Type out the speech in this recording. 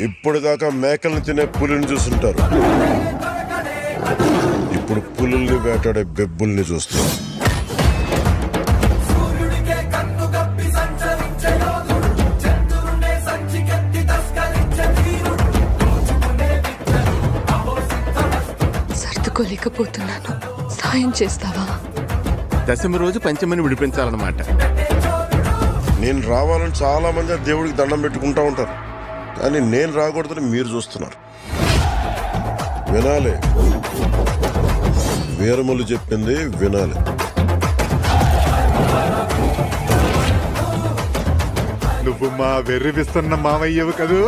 ఇప్పటిదాకా మేకల్ని తినే పులిని చూస్తుంటారు, ఇప్పుడు పులుల్ని వేటాడే బెబ్బుల్ని చూస్తారు. సర్దుకోలేకపోతున్నాను, సాయం చేస్తావా? దశమి రోజు పంచమని విడిపించాలన్నమాట. నేను రావాలని చాలా మంది ఆ దేవుడికి దండం పెట్టుకుంటా ఉంటారు, కానీ నేను రాకూడదని మీరు చూస్తున్నారు. వినాలి, వీరములు చెప్పింది వినాలి. నువ్వు మా వెర్రివిస్తున్న మావయ్యవు కదూ.